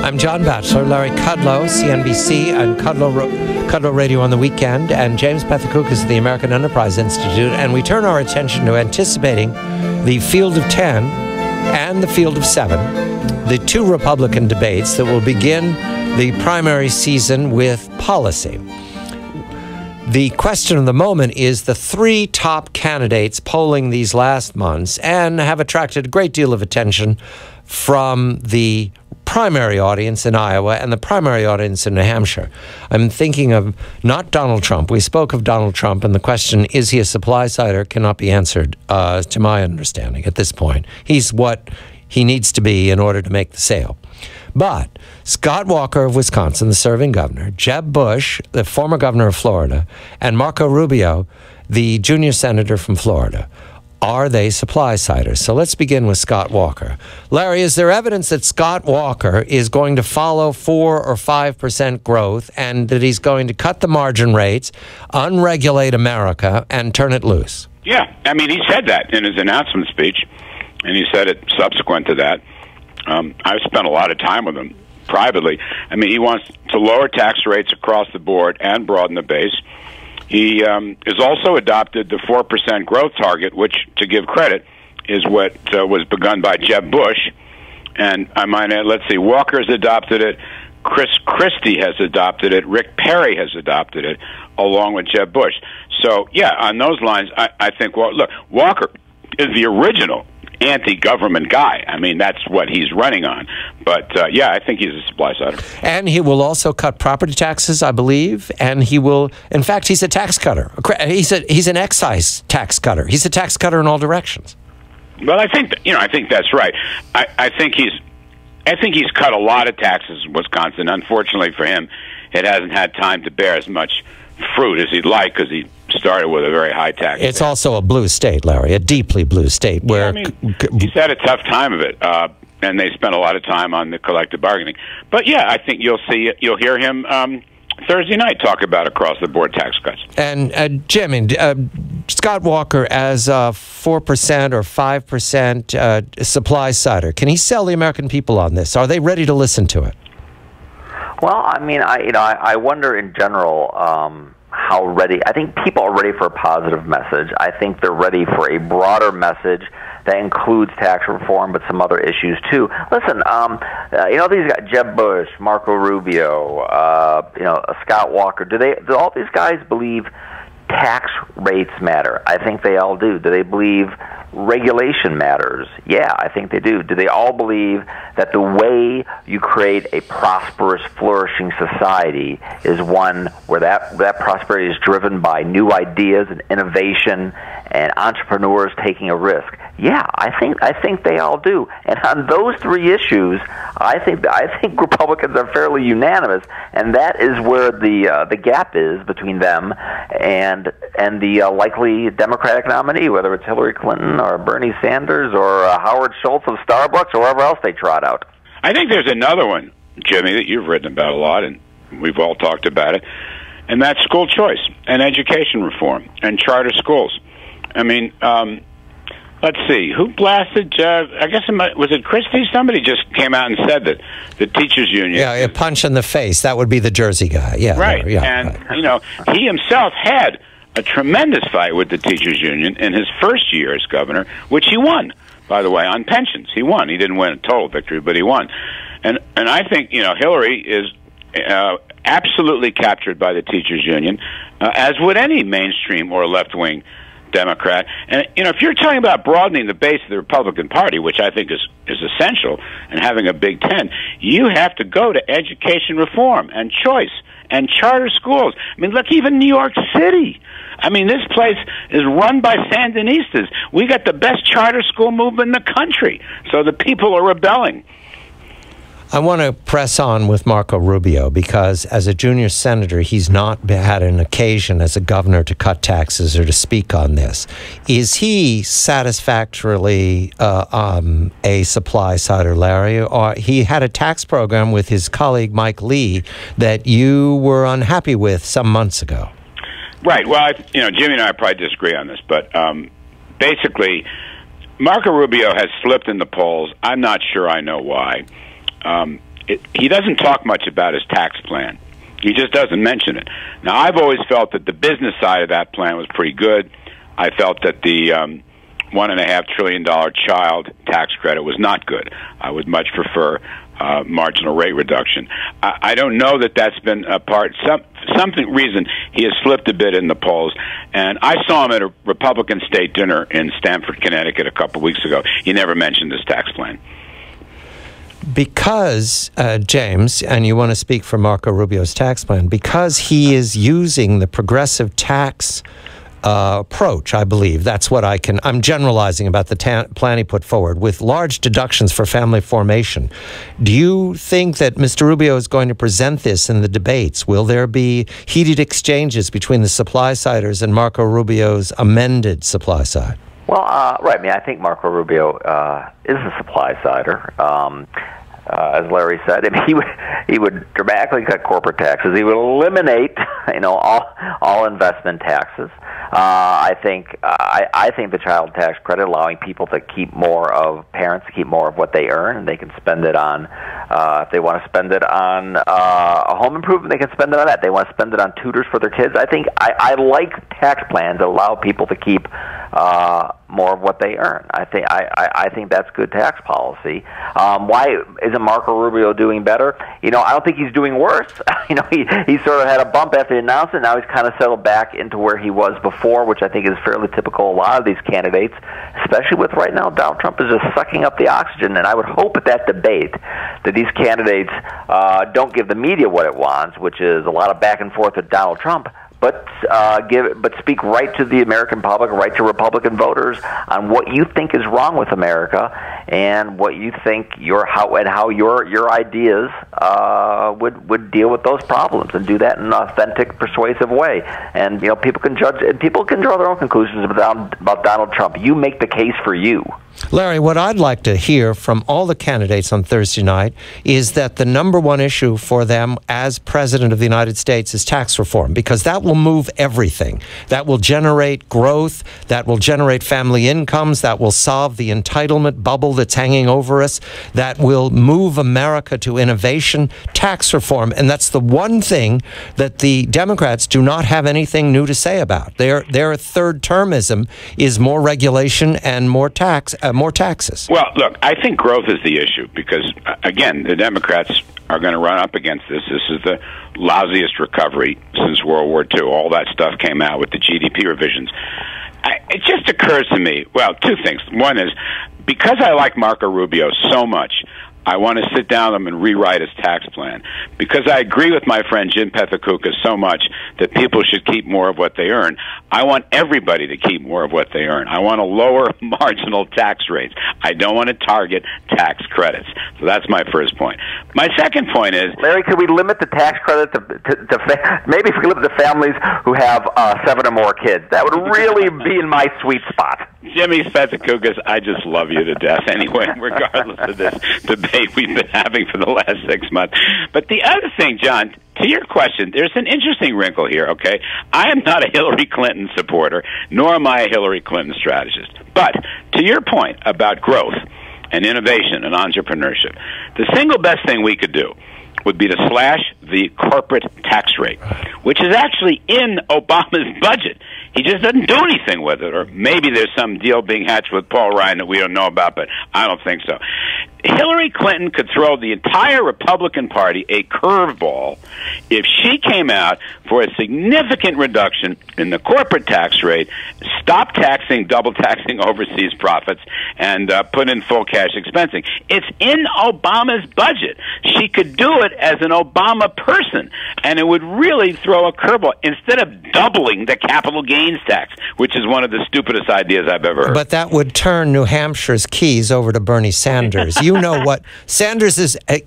I'm John Batchelor, Larry Kudlow, CNBC, and Kudlow Radio on the weekend, and James Pethokoukis of the American Enterprise Institute, and we turn our attention to anticipating the field of 10 and the field of 7, the two Republican debates that will begin the primary season with policy. The question of the moment is the three top candidates polling these last months and have attracted a great deal of attention from the primary audience in Iowa and the primary audience in New Hampshire. I'm thinking of not Donald Trump. We spoke of Donald Trump, and the question, is he a supply-sider, cannot be answered to my understanding at this point. He's what he needs to be in order to make the sale. But Scott Walker of Wisconsin, the serving governor, Jeb Bush, the former governor of Florida, and Marco Rubio, the junior senator from Florida, are they supply-siders? So let's begin with Scott Walker. Larry, is there evidence that Scott Walker is going to follow 4 or 5% growth and that he's going to cut the margin rates, unregulate America, and turn it loose? Yeah, I mean, he said that in his announcement speech, and he said it subsequent to that. I've spent a lot of time with him privately. I mean, he wants to lower tax rates across the board and broaden the base. He has also adopted the 4% growth target, which, to give credit, is what was begun by Jeb Bush. And I might add, let's see, Walker's adopted it, Chris Christie has adopted it, Rick Perry has adopted it, along with Jeb Bush. So, yeah, on those lines, I think, well, look, Walker is the original anti-government guy. I mean, that's what he's running on. But, yeah, I think he's a supply-sider. And he will also cut property taxes, I believe. And he will, in fact, he's a tax cutter. He's an excise tax cutter. He's a tax cutter in all directions. Well, I think, I think that's right. I think he's cut a lot of taxes in Wisconsin. Unfortunately for him, it hasn't had time to bear as much fruit as he'd like because he started with a very high tax. It's also a blue state, Larry, a deeply blue state. Where yeah, I mean, he's had a tough time of it, and they spent a lot of time on the collective bargaining. But yeah, I think you'll hear him Thursday night talk about across-the-board tax cuts. And Jim, Scott Walker as a 4% or 5% supply-sider, can he sell the American people on this? Are they ready to listen to it? Well, I mean, I wonder in general how ready. I think people are ready for a positive message. I think they're ready for a broader message that includes tax reform, but some other issues too. Listen, these guys, Jeb Bush, Marco Rubio, Scott Walker. Do all these guys believe tax rates matter? I think they all do. Do they believe regulation matters? Yeah, I think they do. Do they all believe that the way you create a prosperous, flourishing society is one where that prosperity is driven by new ideas and innovation and entrepreneurs taking a risk? Yeah, I think they all do. And on those three issues, I think Republicans are fairly unanimous, and that is where the gap is between them and the likely Democratic nominee, whether it's Hillary Clinton or Bernie Sanders or Howard Schultz of Starbucks or wherever else they trot out. I think there's another one, Jimmy, that you've written about a lot, and we've all talked about it, and that's school choice and education reform and charter schools. I mean, let's see, who blasted, I guess, was it Christie? Somebody just came out and said that the teachers' union... Yeah, a punch in the face. That would be the Jersey guy. Yeah, right. Yeah, and, he himself had a tremendous fight with the teachers' union in his first year as governor, which he won, by the way, on pensions. He won. He didn't win a total victory, but he won. And I think, Hillary is absolutely captured by the teachers' union, as would any mainstream or left-wing Democrat. And, if you're talking about broadening the base of the Republican Party, which I think is essential, and having a Big Ten, you have to go to education reform and choice and charter schools. I mean, look, even New York City. I mean, this place is run by Sandinistas. We got the best charter school movement in the country. So the people are rebelling. I want to press on with Marco Rubio because as a junior senator, he's not had an occasion as a governor to cut taxes or to speak on this. Is he satisfactorily a supply-sider, Larry? Or he had a tax program with his colleague Mike Lee that you were unhappy with some months ago. Right. Well, Jimmy and I probably disagree on this, but basically, Marco Rubio has slipped in the polls. I'm not sure I know why. he doesn't talk much about his tax plan. He just doesn't mention it. Now, I've always felt that the business side of that plan was pretty good. I felt that the $1.5 trillion child tax credit was not good. I would much prefer marginal rate reduction. I don't know that that's been a part. Something reason he has slipped a bit in the polls. And I saw him at a Republican state dinner in Stamford, Connecticut a couple of weeks ago. He never mentioned his tax plan. Because, James, and you want to speak for Marco Rubio's tax plan, because he is using the progressive tax approach, I believe. That's what I'm generalizing about the plan he put forward, with large deductions for family formation. Do you think that Mr. Rubio is going to present this in the debates? Will there be heated exchanges between the supply-siders and Marco Rubio's amended supply side? Well, right. I mean, I think Marco Rubio is a supply-sider. As Larry said, I mean, he would dramatically cut corporate taxes. He would eliminate, all investment taxes. I think the child tax credit, allowing people to keep parents to keep more of what they earn, and they can spend it on, if they want to spend it on a home improvement, they can spend it on that. They want to spend it on tutors for their kids. I think I like tax plans that allow people to keep more of what they earn. I think that's good tax policy. Why isn't Marco Rubio doing better? I don't think he's doing worse. He sort of had a bump after the announcement. Now he's kind of settled back into where he was before, which I think is fairly typical of a lot of these candidates, especially with right now Donald Trump is just sucking up the oxygen. And I would hope at that debate that these candidates don't give the media what it wants, which is a lot of back and forth with Donald Trump, but speak right to the American public, right to Republican voters on what you think is wrong with America and what you think how your ideas would deal with those problems, and do that in an authentic, persuasive way. And people can judge, and people can draw their own conclusions about Donald Trump. You make the case for you. Larry, what I'd like to hear from all the candidates on Thursday night is that the number one issue for them as President of the United States is tax reform, because that will move everything. That will generate growth, that will generate family incomes, that will solve the entitlement bubble that's hanging over us, that will move America to innovation, tax reform. And that's the one thing that the Democrats do not have anything new to say about. Their third termism is more regulation and more taxes. Well, look, I think growth is the issue because, again, the Democrats are going to run up against this. This is the lousiest recovery since World War II. All that stuff came out with the GDP revisions. It just occurs to me, well, two things. One is, because I like Marco Rubio so much, I want to sit down with him and rewrite his tax plan, because I agree with my friend Jim Pethokoukis so much that people should keep more of what they earn. I want everybody to keep more of what they earn. I want to lower marginal tax rates. I don't want to target tax credits. So that's my first point. My second point is, Larry, could we limit the tax credit to maybe if we limit the families who have 7 or more kids? That would really be in my sweet spot. Jimmy Pethokoukis, I just love you to death anyway, regardless of this debate we've been having for the last 6 months. But the other thing, John, to your question, there's an interesting wrinkle here, okay? I am not a Hillary Clinton supporter, nor am I a Hillary Clinton strategist. But to your point about growth and innovation and entrepreneurship, the single best thing we could do would be to slash the corporate tax rate, which is actually in Obama's budget. He just doesn't do anything with it, or maybe there's some deal being hatched with Paul Ryan that we don't know about, but I don't think so. Hillary Clinton could throw the entire Republican Party a curveball if she came out for a significant reduction in the corporate tax rate, stop double taxing overseas profits, and put in full cash expensing. It's in Obama's budget. She could do it as an Obama person, and it would really throw a curveball instead of doubling the capital gains tax, which is one of the stupidest ideas I've ever heard. But that would turn New Hampshire's keys over to Bernie Sanders. You know what Sanders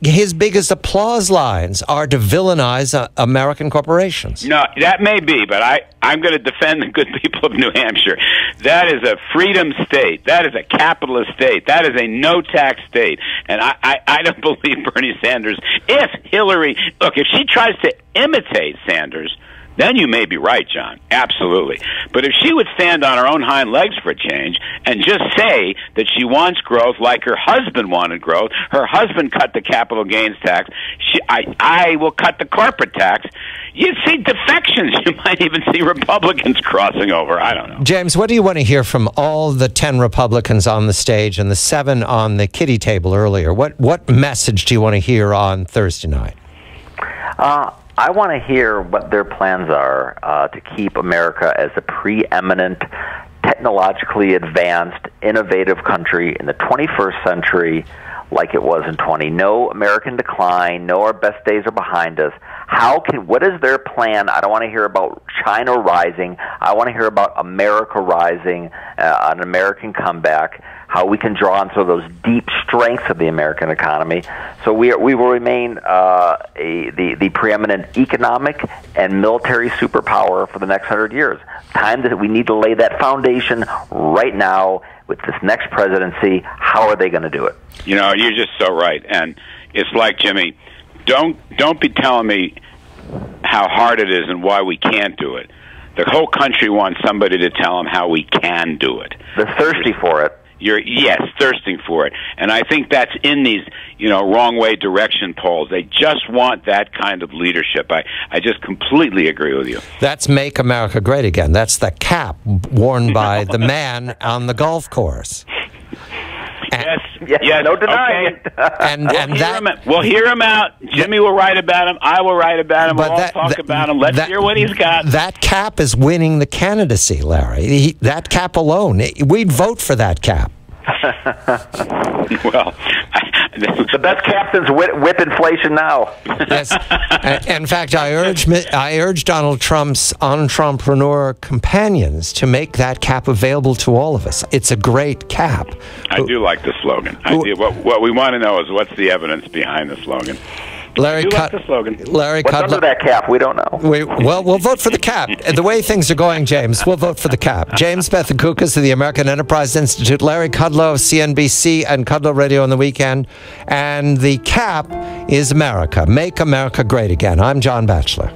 his biggest applause lines are to villainize American corporations. No, that may be, but I'm going to defend the good people of New Hampshire. That is a freedom state. That is a capitalist state. That is a no-tax state. And I don't believe Bernie Sanders, if she tries to imitate Sanders, then you may be right, John. Absolutely. But if she would stand on her own hind legs for a change and just say that she wants growth like her husband wanted growth, her husband cut the capital gains tax, I will cut the corporate tax, you'd see defections. You might even see Republicans crossing over. I don't know. James, what do you want to hear from all the 10 Republicans on the stage and the 7 on the kiddie table earlier? What message do you want to hear on Thursday night? I want to hear what their plans are to keep America as a preeminent, technologically advanced, innovative country in the 21st century like it was in 20. No American decline, no our best days are behind us. What is their plan? I don't want to hear about China rising. I want to hear about America rising, an American comeback, how we can draw on some of those deep strengths of the American economy. So we will remain the preeminent economic and military superpower for the next 100 years. Time that we need to lay that foundation right now with this next presidency. How are they going to do it? You know, you're just so right. And it's like, Jimmy, don't be telling me how hard it is and why we can't do it. The whole country wants somebody to tell them how we can do it. They're thirsty for it. Yes, thirsting for it. And I think that's in these, wrong way direction polls. They just want that kind of leadership. I just completely agree with you. That's Make America Great Again. That's the cap worn by the man on the golf course. Yes, no denying it. We'll hear him out. Jimmy will write about him. I will write about him. We'll all talk about him. Let's hear what he's got. That cap is winning the candidacy, Larry. That cap alone. We'd vote for that cap. Well, the best captains whip inflation now. Yes. In fact, I urge Donald Trump's entrepreneur companions to make that cap available to all of us. It's a great cap. I do like the slogan. What we want to know is what's the evidence behind the slogan. Larry, like the slogan. Larry, what's under that cap? We don't know. We'll vote for the cap. The way things are going, James, we'll vote for the cap. James Pethokoukis of the American Enterprise Institute, Larry Kudlow of CNBC and Kudlow Radio on the weekend. And the cap is America. Make America Great Again. I'm John Batchelor.